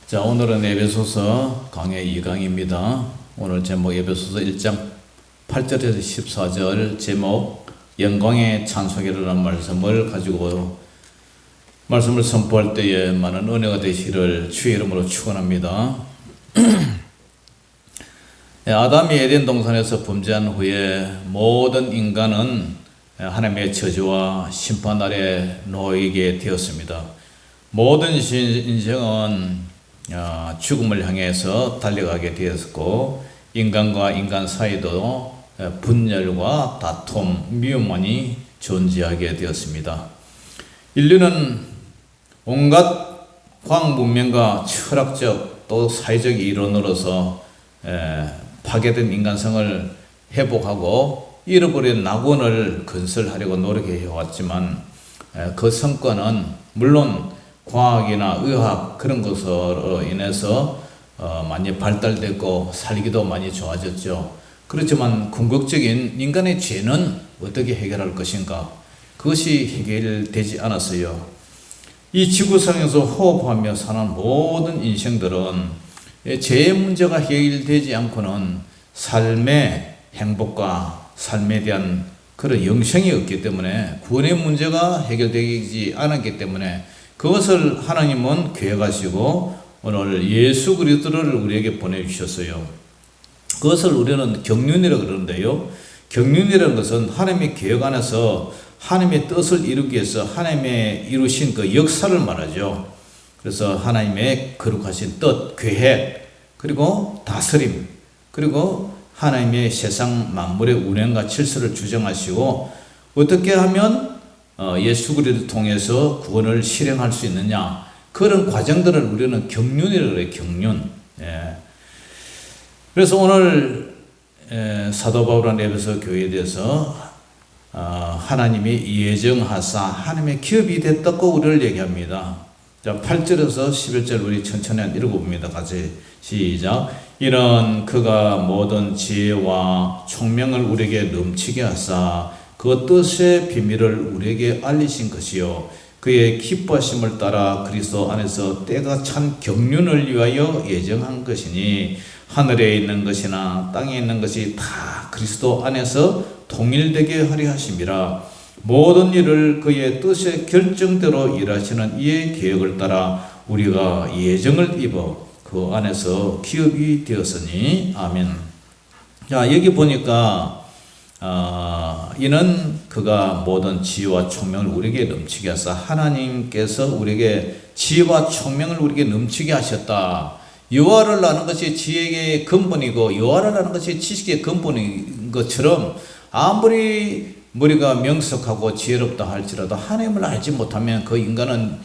자, 오늘은 에베소서 강해 2강입니다. 오늘 제목 에베소서 1장 8절에서 14절 제목 영광의 찬송이라는 말씀을 가지고 말씀을 선포할 때에 많은 은혜가 되시기를 주의 이름으로 축원합니다. 아담이 에덴 동산에서 범죄한 후에 모든 인간은 하나님의 저주와 심판 아래 놓이게 되었습니다. 모든 인생은 죽음을 향해서 달려가게 되었고, 인간과 인간 사이도 분열과 다툼, 미움만이 존재하게 되었습니다. 인류는 온갖 과학 문명과 철학적 또 사회적 이론으로서 파괴된 인간성을 회복하고 잃어버린 낙원을 건설하려고 노력해 왔지만, 그 성과는 물론 과학이나 의학 그런 것으로 인해서 많이 발달됐고 살기도 많이 좋아졌죠. 그렇지만 궁극적인 인간의 죄는 어떻게 해결할 것인가? 그것이 해결되지 않았어요. 이 지구상에서 호흡하며 사는 모든 인생들은 죄의 문제가 해결되지 않고는 삶의 행복과 삶에 대한 그런 영생이 없기 때문에, 구원의 문제가 해결되지 않았기 때문에 그것을 하나님은 계획하시고 오늘 예수 그리스도를 우리에게 보내주셨어요. 그것을 우리는 경륜이라고 그러는데요. 경륜이라는 것은 하나님의 계획 안에서 하나님의 뜻을 이루기 위해서 하나님의 이루신 그 역사를 말하죠. 그래서 하나님의 거룩하신 뜻, 계획, 그리고 다스림, 그리고 하나님의 세상 만물의 운행과 질서를 주정하시고 어떻게 하면 예수 그리스도를 통해서 구원을 실행할 수 있느냐, 그런 과정들을 우리는 경륜이라고 해요. 경륜. 그래서 오늘 사도 바울은 에베소 교회에 대해서 하나님이 예정하사 하나님의 기업이 됐다고 우리를 얘기합니다. 자, 8절에서 11절 우리 천천히 읽어봅니다. 같이 시작. 이런 그가 모든 지혜와 총명을 우리에게 넘치게 하사 그 뜻의 비밀을 우리에게 알리신 것이요, 그의 기뻐하심을 따라 그리스도 안에서 때가 찬 경륜을 위하여 예정한 것이니, 하늘에 있는 것이나 땅에 있는 것이 다 그리스도 안에서 통일되게 하려 하심이라. 모든 일을 그의 뜻의 결정대로 일하시는 이의 계획을 따라 우리가 예정을 입어 그 안에서 기업이 되었으니. 아멘. 자, 여기 보니까 이는 그가 모든 지혜와 총명을 우리에게 넘치게 하사, 하나님께서 우리에게 지혜와 총명을 우리에게 넘치게 하셨다. 여호와를 아는 것이 지혜의 근본이고 여호와를 아는 것이 지식의 근본인 것처럼, 아무리 머리가 명석하고 지혜롭다 할지라도 하나님을 알지 못하면 그 인간은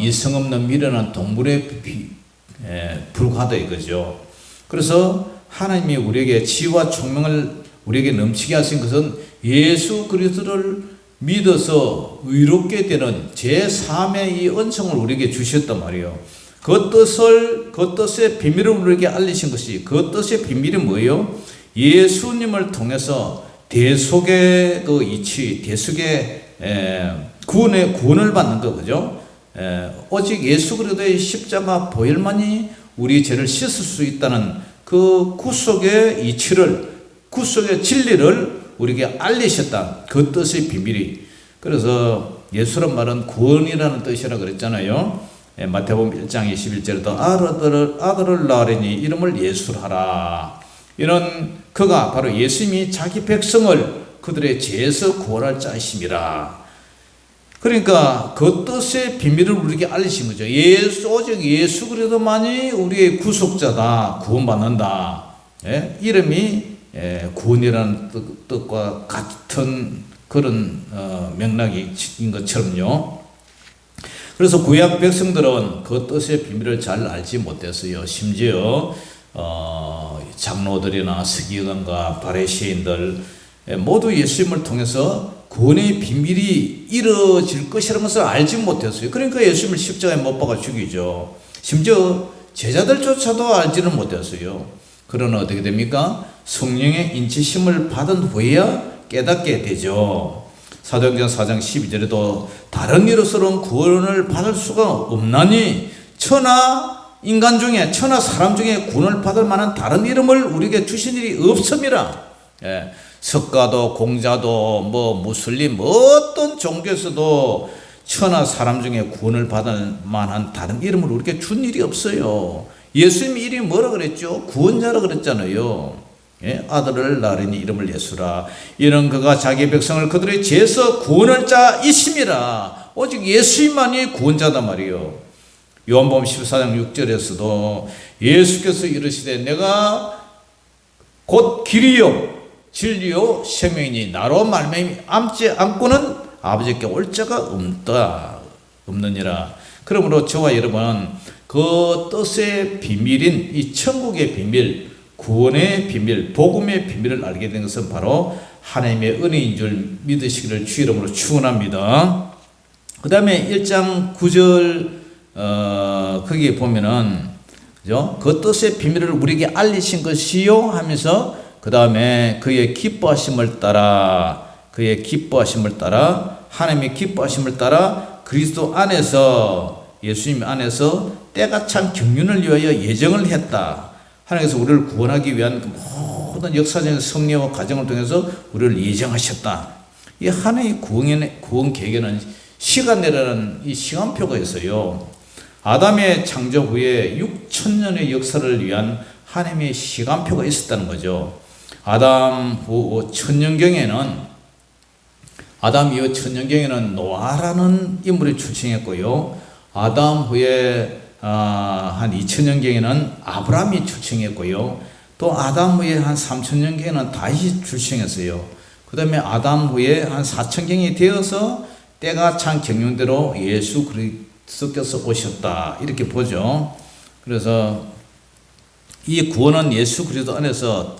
이성 없는 미련한 동물에 불과하다 이거죠. 그래서 하나님이 우리에게 지혜와 총명을 우리에게 넘치게 하신 것은 예수 그리스도를 믿어서 의롭게 되는 제3의 이 은총을 우리에게 주셨단 말이에요. 그 뜻의 비밀을 우리에게 알리신 것이, 그 뜻의 비밀이 뭐예요? 예수님을 통해서 대속의 그 이치, 대속의 구원을 받는 거, 그죠? 오직 예수 그리스도의 십자가 보혈만이 우리 죄를 씻을 수 있다는 그 구속의 이치를, 구속의 진리를 우리에게 알리셨다. 그 뜻의 비밀이. 그래서 예수란 말은 구원이라는 뜻이라고 그랬잖아요. 마태복음 1장 21절에도 아들을 낳으리니 이름을 예수하라. 이런 그가 바로 예수님이 자기 백성을 그들의 죄에서 구원할 자이심이라. 그러니까 그 뜻의 비밀을 우리에게 알리신 거죠. 오직 예수 그리스도만이 우리의 구속자다, 구원받는다. 이름이 구원이라는 뜻과 같은 그런 맥락인 것처럼요. 그래서 구약 백성들은 그 뜻의 비밀을 잘 알지 못했어요. 심지어 장로들이나 서기관과 바리새인들 모두 예수님을 통해서 구원의 비밀이 이루어질 것이라는 것을 알지 못했어요. 그러니까 예수님을 십자가에 못 박아 죽이죠. 심지어 제자들조차도 알지는 못했어요. 그러나 어떻게 됩니까? 성령의 인치심을 받은 후에야 깨닫게 되죠. 사도행전 4장 12절에도 다른 이로서는 구원을 받을 수가 없나니 천하 인간 중에 천하 사람 중에 구원을 받을 만한 다른 이름을 우리에게 주신 일이 없습니다. 예, 석가도 공자도 뭐 무슬림 어떤 종교에서도 천하 사람 중에 구원을 받을 만한 다른 이름을 우리에게 준 일이 없어요. 예수님 이름이 뭐라 그랬죠? 구원자라 그랬잖아요. 예, 아들을 낳으니 이름을 예수라. 이는 그가 자기 백성을 그들의 죄에서 구원할 자이심이라. 오직 예수님만이 구원자단 말이에요. 요한복음 14장 6절에서도 예수께서 이르시되 내가 곧 길이요 진리요 생명이니 나로 말미암지 않고는 아버지께 올 자가 없느니라. 그러므로 저와 여러분은 그 뜻의 비밀인 이 천국의 비밀, 구원의 비밀, 복음의 비밀을 알게 된 것은 바로 하나님의 은혜인 줄 믿으시기를 주 이름으로 축원합니다. 그 다음에 1장 9절 거기에 보면은 그죠? 그 뜻의 비밀을 우리에게 알리신 것이요 하면서 그 다음에 그의 기뻐하심을 따라 하나님의 기뻐하심을 따라 그리스도 안에서 예수님 안에서 때가 찬 경륜을 위하여 예정을 했다. 하나님께서 우리를 구원하기 위한 그 모든 역사적인 섭리와 과정을 통해서 우리를 예정하셨다. 이 하나님의 구원 계획에는 시간이라는 이 시간표가 있어요. 아담의 창조 후에 6천년의 역사를 위한 하나님의 시간표가 있었다는 거죠. 아담 후 천년경에는 아담 이후 천년경에는 노아라는 인물이 출생했고요. 아담 후에 한 2000년경에는 아브라함이 출생했고요. 또 아담 후에 한 3000년경에는 다윗이 출생했어요. 그 다음에 아담 후에 한 4000경이 되어서 때가 찬 경륜대로 예수 그리스도께서 오셨다. 이렇게 보죠. 그래서 이 구원은 예수 그리스도 안에서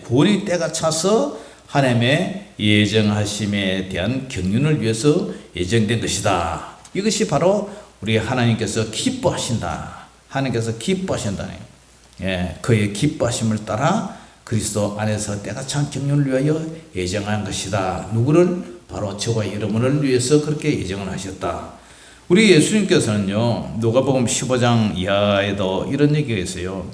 구원의 때가 차서 하나님의 예정하심에 대한 경륜을 위해서 예정된 것이다. 이것이 바로 우리 하나님께서 기뻐하신다. 하나님께서 기뻐하신다. 그의 기뻐하심을 따라 그리스도 안에서 때가 찬 경륜을 위하여 예정한 것이다. 누구를? 바로 저와 여러분을 위해서 그렇게 예정을 하셨다. 우리 예수님께서는요, 누가복음 15장 이하에도 이런 얘기가 있어요.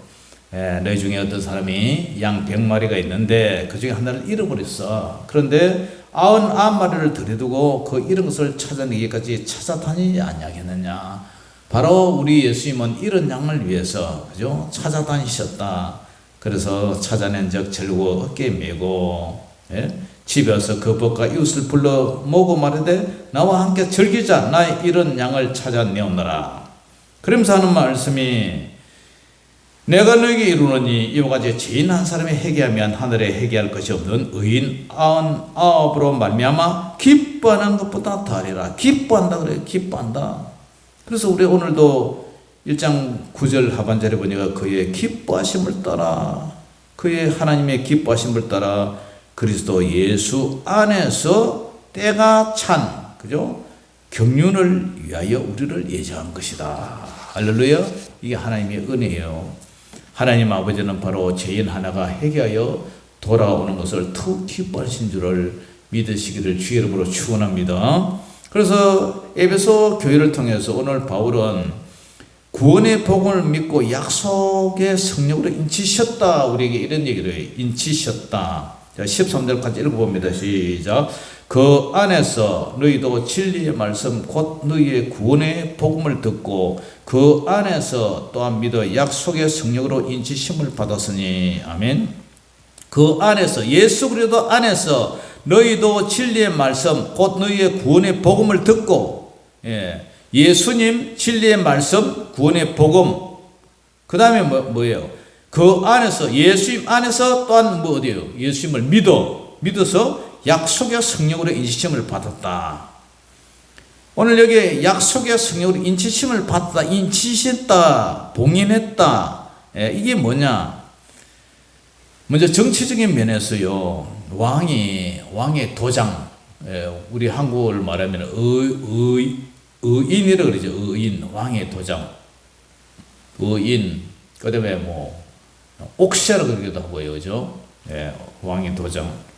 너희 중에 어떤 사람이 양 100마리가 있는데 그 중에 하나를 잃어버렸어. 그런데 99마리를 들여두고 그 잃은 것을 찾아내기까지 찾아다니지 아니하겠느냐. 바로 우리 예수님은 이런 양을 위해서 그죠? 찾아다니셨다. 그래서 찾아낸 적 절고 어깨에 메고 집에 와서 그 법과 이웃을 불러 모으고 말하되 나와 함께 즐기자. 나의 이런 양을 찾아내오너라. 그러면서 하는 말씀이 내가 너에게 이르노니 이와 같이 죄인 한 사람이 회개하면 하늘에 회개할 것이 없는 의인 99으로 말미암아 기뻐하는 것보다 더하리라. 기뻐한다 그래요. 기뻐한다. 그래서 우리 오늘도 1장 9절 하반절에 보니까 그의 기뻐하심을 따라 그의 하나님의 기뻐하심을 따라 그리스도 예수 안에서 때가 찬 그죠? 경륜을 위하여 우리를 예정한 것이다. 할렐루야. 이게 하나님의 은혜예요. 하나님 아버지는 바로 죄인 하나가 회개하여 돌아오는 것을 더욱 기뻐하신 줄을 믿으시기를 주의 이름으로 축원합니다. 그래서 에베소 교회를 통해서 오늘 바울은 구원의 복음을 믿고 약속의 성령으로 인치셨다. 우리에게 이런 얘기를 해요. 인치셨다. 자, 13절까지 읽어봅니다. 시작. 그 안에서 너희도 진리의 말씀 곧 너희의 구원의 복음을 듣고 그 안에서 또한 믿어 약속의 성령으로 인치심을 받았으니 아멘. 그 안에서 예수 그리스도 안에서 너희도 진리의 말씀 곧 너희의 구원의 복음을 듣고 예수님 진리의 말씀 구원의 복음 그 다음에 뭐예요? 그 안에서 예수님 안에서 또한 뭐 어디예요? 예수님을 믿어서 약속의 성령으로 인치심을 받았다. 오늘 여기 약속의 성령으로 인치심을 받았다, 인치셨다, 봉인했다. 이게 뭐냐? 먼저 정치적인 면에서요, 왕의 도장, 우리 한국어를 말하면 의인이라고 그러죠. 의인, 왕의 도장, 의인. 그다음에 뭐 옥시라고 그러기도 하고요, 그죠? 왕의 도장.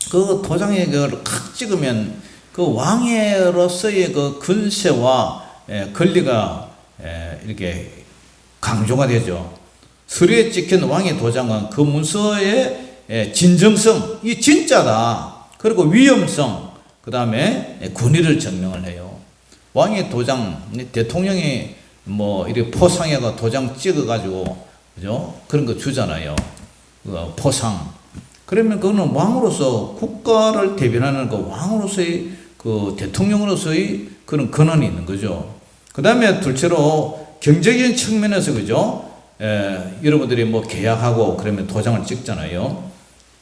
그 도장에 그걸 칵 찍으면 그 왕으로서의 그 근세와 권리가 이렇게 강조가 되죠. 서류에 찍힌 왕의 도장은 그 문서의 진정성, 이 진짜다. 그리고 위험성, 그 다음에 권위를 증명을 해요. 왕의 도장, 대통령이 뭐 이렇게 포상해가 도장 찍어가지고 그죠? 그런 거 주잖아요. 포상. 그러면 그거는 왕으로서 국가를 대변하는 그 왕으로서의 그 대통령으로서의 그런 권한이 있는 거죠. 그 다음에 둘째로 경제적인 측면에서 그죠? 여러분들이 뭐 계약하고 그러면 도장을 찍잖아요.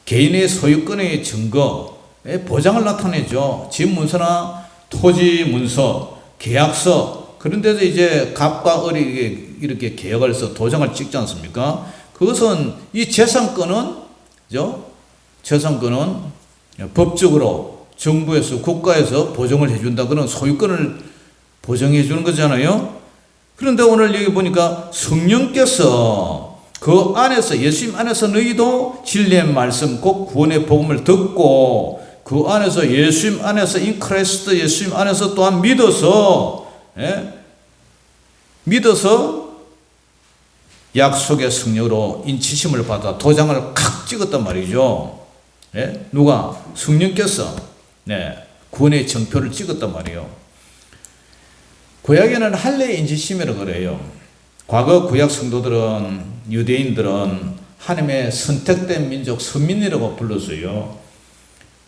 개인의 소유권의 증거, 보장을 나타내죠. 집 문서나 토지 문서, 계약서, 그런 데서 이제 갑과 을이 이렇게 계약을 해서 도장을 찍지 않습니까? 그것은 이 재산권은, 그죠? 재산권은 법적으로 정부에서 국가에서 보증을 해준다. 그런 소유권을 보증해 주는 거잖아요. 그런데 오늘 여기 보니까 성령께서 그 안에서 예수님 안에서 너희도 진리의 말씀 곧 구원의 복음을 듣고 그 안에서 예수님 안에서 인 크리스트 예수님 안에서 또한 믿어서 약속의 성령으로 인치심을 받아 도장을 칵 찍었단 말이죠. 누가? 성령께서 구원의 정표를 찍었단 말이에요. 구약에는 할례 인지심이라고 그래요. 과거 구약 성도들은, 유대인들은 하나님의 선택된 민족 선민이라고 불렀어요.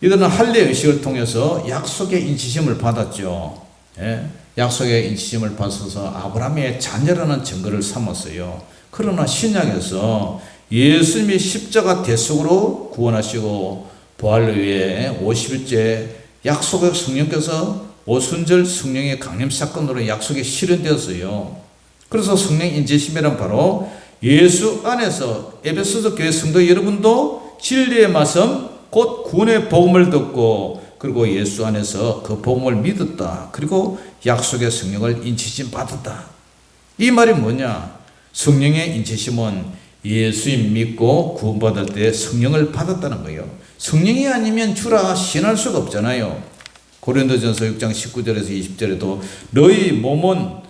이들은 할례 의식을 통해서 약속의 인치심을 받았죠. 약속의 인치심을 받아서 아브라함의 자녀라는 증거를 삼았어요. 그러나 신약에서 예수님이 십자가 대속으로 구원하시고 부활을 위해 50일째 약속의 성령께서 오순절 성령의 강림 사건으로 약속이 실현되었어요. 그래서 성령 인지심이란 바로 예수 안에서 에베소서 교회 성도 여러분도 진리의 말씀 곧 구원의 복음을 듣고 그리고 예수 안에서 그 복음을 믿었다. 그리고 약속의 성령을 인치심 받았다. 이 말이 뭐냐? 성령의 인치심은 예수님 믿고 구원받을 때 성령을 받았다는 거예요. 성령이 아니면 주라 신할 수가 없잖아요. 고린도전서 6장 19절에서 20절에도 너희 몸은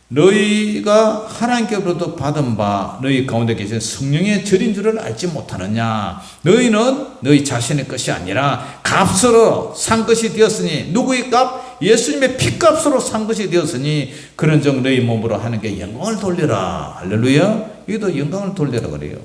너희가 하나님께로부터 받은 바 너희 가운데 계신 성령의 절인 줄을 알지 못하느냐. 너희는 너희 자신의 것이 아니라 값으로 산 것이 되었으니 누구의 값? 예수님의 피값으로 산 것이 되었으니 그런즉 너희 몸으로 하나님께 영광을 돌려라. 할렐루야. 이것도 영광을 돌려라 그래요.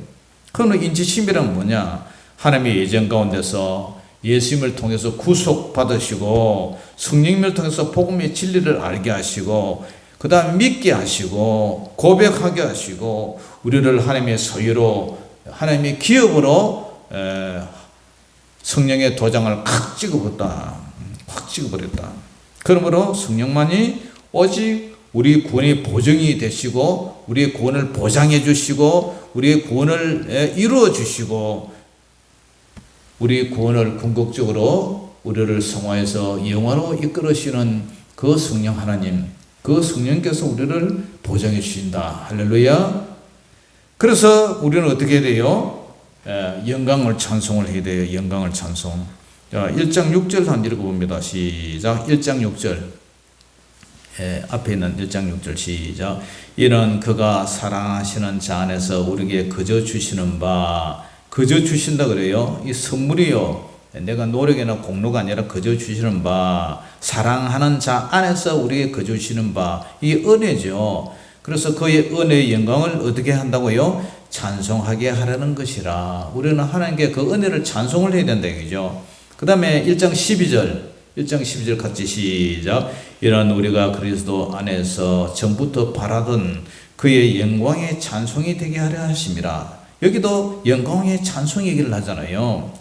그러면 인지심이란 뭐냐? 하나님의 예정 가운데서 예수님을 통해서 구속받으시고 성령님을 통해서 복음의 진리를 알게 하시고 그 다음 믿게 하시고 고백하게 하시고 우리를 하나님의 소유로 하나님의 기업으로 성령의 도장을 칵 찍어버렸다. 확 찍어버렸다. 그러므로 성령만이 오직 우리 구원의 보증이 되시고 우리의 구원을 보장해 주시고 우리의 구원을 이루어 주시고 우리 구원을 궁극적으로 우리를 성화해서 영화로 이끌으시는 그 성령 하나님, 그 성령께서 우리를 보장해 주신다. 할렐루야. 그래서 우리는 어떻게 해야 돼요? 영광을 찬송을 해야 돼요. 영광을 찬송. 자, 1장 6절 한번 읽어봅니다. 시작. 1장 6절. 앞에 있는 1장 6절 시작. 이는 그가 사랑하시는 자 안에서 우리에게 거저 주시는 바, 거저 주신다 그래요. 이 선물이요. 내가 노력이나 공로가 아니라 거저 주시는 바, 사랑하는 자 안에서 우리에게 거저 주시는 바, 이 은혜죠. 그래서 그의 은혜의 영광을 어떻게 한다고요? 찬송하게 하라는 것이라. 우리는 하나님께 그 은혜를 찬송을 해야 된다 이거죠. 그 다음에 1장 12절 같이 시작. 이런 우리가 그리스도 안에서 전부터 바라던 그의 영광의 찬송이 되게 하려 하심이라. 여기도 영광의 찬송 얘기를 하잖아요.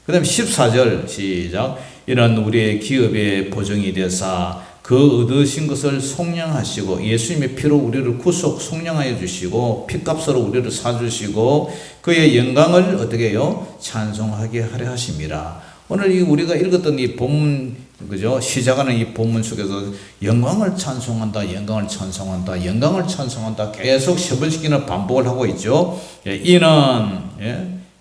그 다음에 14절 시작. 이런 우리의 기업의 보증이 되사 그 얻으신 것을 속량하시고 예수님의 피로 우리를 구속 속량하여 주시고 피값으로 우리를 사주시고 그의 영광을 어떻게 해요? 찬송하게 하려 하심이라. 오늘 우리가 읽었던 이 본문, 그죠? 시작하는 이 본문 속에서 영광을 찬송한다, 영광을 찬송한다, 영광을 찬송한다 계속 3번씩이나 반복을 하고 있죠. 이는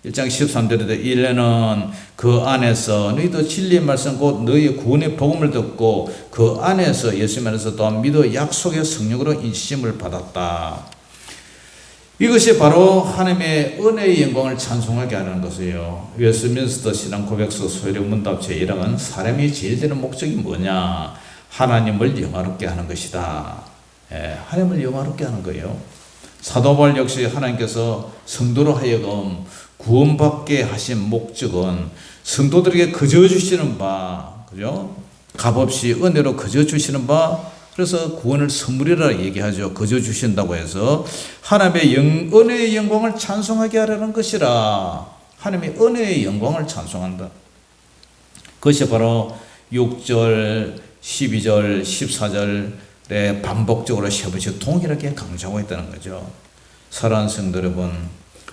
1장 13절에 이래는 그 안에서 너희도 진리의 말씀 곧 너희의 구원의 복음을 듣고 그 안에서 예수님 안에서 또한 믿어 약속의 성령으로 인치심을 받았다. 이것이 바로 하나님의 은혜의 영광을 찬송하게 하는 것이에요. 웨스민스터 신앙 고백서 소요령 문답체 1항은 사람이 제일 되는 목적이 뭐냐? 하나님을 영화롭게 하는 것이다. 하나님을 영화롭게 하는 거예요. 사도 바울 역시 하나님께서 성도로 하여금 구원받게 하신 목적은 성도들에게 거저 주시는 바, 그죠? 값없이 은혜로 거저 주시는 바, 그래서 구원을 선물이라 얘기하죠. 거저 주신다고 해서 하나님의 은혜의 영광을 찬송하게 하려는 것이라. 하나님의 은혜의 영광을 찬송한다. 그것이 바로 6절, 12절, 14절에 반복적으로 세 번씩 동일하게 강조하고 있다는 거죠. 사랑하는 성도 여러분,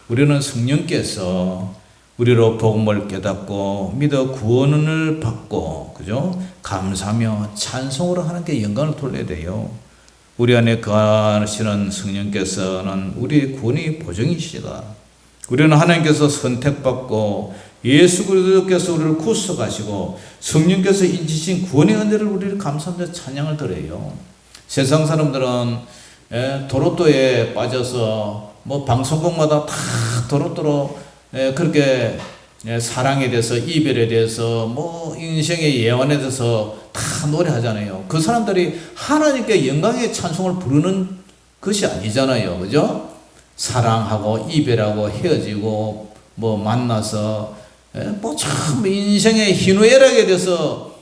우리는 성령께서 우리로 복음을 깨닫고 믿어 구원을 받고, 그죠? 감사하며 찬송으로 하나님께 영광을 돌려야 돼요. 우리 안에 거하시는 성령께서는 우리의 구원의 보증이시다. 우리는 하나님께서 선택받고 예수 그리스도께서 우리를 구속하시고 성령께서 인치신 구원의 은혜를 우리를 감사하며 찬양을 드려요. 세상 사람들은 도로또에 빠져서 뭐 방송국마다 다 도로또로 그렇게 사랑에 대해서, 이별에 대해서, 뭐 인생의 예언에 대해서 다 노래하잖아요. 그 사람들이 하나님께 영광의 찬송을 부르는 것이 아니잖아요. 그죠? 사랑하고 이별하고 헤어지고 뭐 만나서 뭐 참 인생의 희노애락에 대해서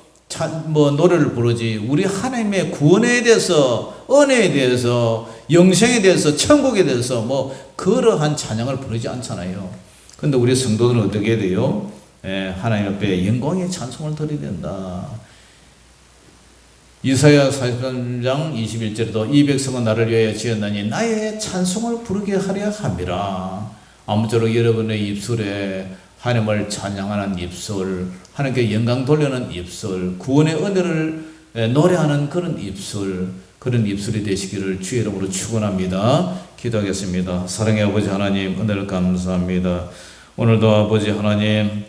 뭐 노래를 부르지, 우리 하나님의 구원에 대해서, 은혜에 대해서, 영생에 대해서, 천국에 대해서 뭐 그러한 찬양을 부르지 않잖아요. 근데 우리 성도들은 어떻게 돼요? 하나님 앞에 영광의 찬송을 드려야 된다. 이사야 43장 21절에도 이 백성은 나를 위하여 지었나니 나의 찬송을 부르게 하려 함이라. 아무쪼록 여러분의 입술에 하나님을 찬양하는 입술, 하나님께 영광 돌리는 입술, 구원의 은혜를 노래하는 그런 입술, 그런 입술이 되시기를 주의 이름으로 축원합니다. 기도하겠습니다. 사랑의 아버지 하나님, 은혜를 감사합니다. 오늘도 아버지 하나님,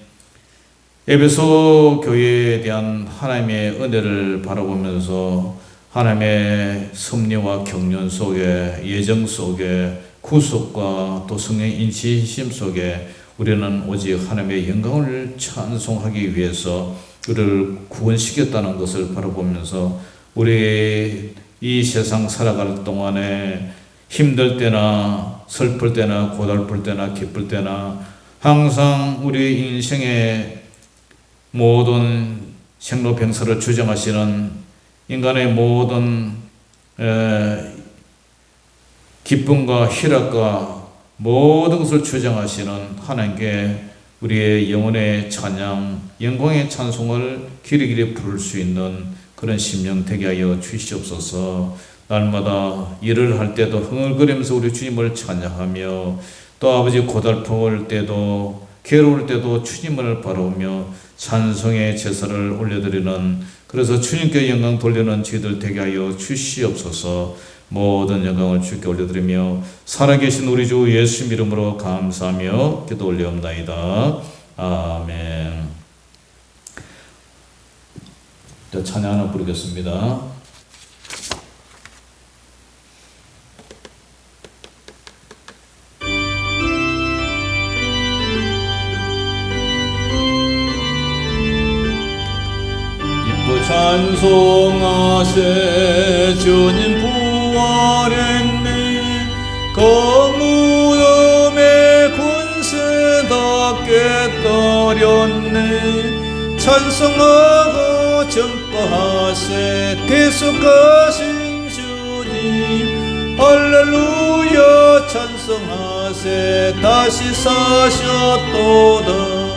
에베소 교회에 대한 하나님의 은혜를 바라보면서 하나님의 섭리와 경륜 속에, 예정 속에, 구속과 또 성령의 인치심 속에 우리는 오직 하나님의 영광을 찬송하기 위해서 우리를 구원시켰다는 것을 바라보면서 우리 이 세상 살아갈 동안에 힘들 때나 슬플 때나 고달플 때나 기쁠 때나 항상 우리 인생의 모든 생로병사를 주장하시는 인간의 모든 기쁨과 희락과 모든 것을 주장하시는 하나님께 우리의 영혼의 찬양, 영광의 찬송을 길이길이 부를 수 있는 그런 심령 되게 하여 주시옵소서. 날마다 일을 할 때도 흥얼거리면서 우리 주님을 찬양하며 또 아버지 고달플 때도 괴로울 때도 주님을 바라보며 찬송의 제사를 올려드리는, 그래서 주님께 영광 돌리는 저희들 되게 하여 주시옵소서. 모든 영광을 주께 올려드리며 살아계신 우리 주 예수 이름으로 감사하며 기도 올려옵나이다. 아멘. 찬양 하나 부르겠습니다. 찬송하세 주님 부활했네, 거무름의 군세답게 떠렸네. 찬송하고 전파하세 대속하신 주님, 할렐루야 찬송하세 다시 사셨도다.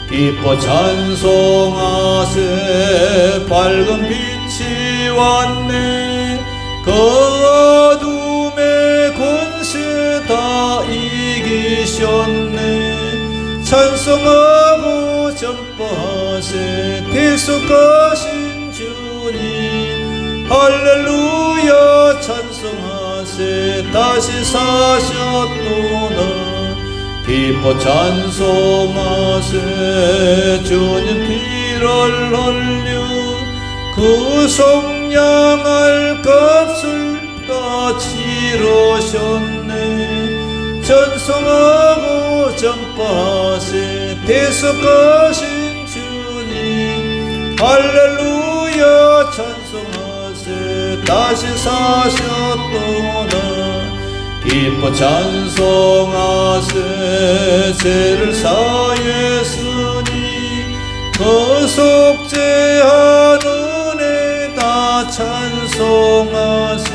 기뻐 찬송하세 밝은 빛이 왔네, 그 어둠의 권세 다 이기셨네. 찬송하고 전파하세 대속하신 주님, 할렐루야 찬송하세 다시 사셨도다. 기뻐 찬송하세 주님 피를 흘려 그 속량할 값을 다 치르셨네. 전송하고 전파하세 대속하신 주님 할렐루야 찬송하세 다시 사셨도다 기뻐 찬송하세 죄를 사했으니 거속죄한 은혜 다 찬송하세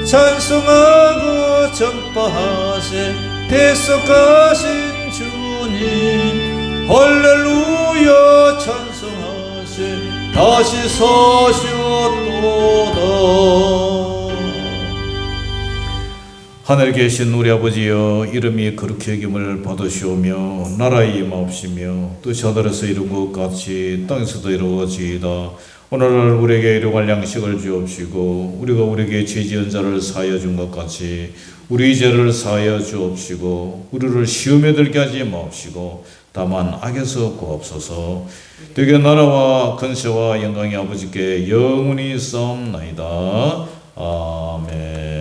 찬송하고 전파하세 대속하신 주님 할렐루야 찬송하세 다시 사셨도다. 하늘에 계신 우리 아버지여 이름이 거룩히 여김을 받으시오며 나라의 임하옵시며 뜻이 하늘에서 이룬 것 같이 땅에서도 이루어지이다. 오늘날 우리에게 일용할 양식을 주옵시고 우리가 우리에게 죄 지은 자를 사하여 준 것 같이 우리 죄를 사하여 주옵시고 우리를 시험에 들게 하지 마옵시고 다만 악에서 구하옵소서. 되게 나라와 권세와 영광이 아버지께 영원히 있사옵나이다. 아멘.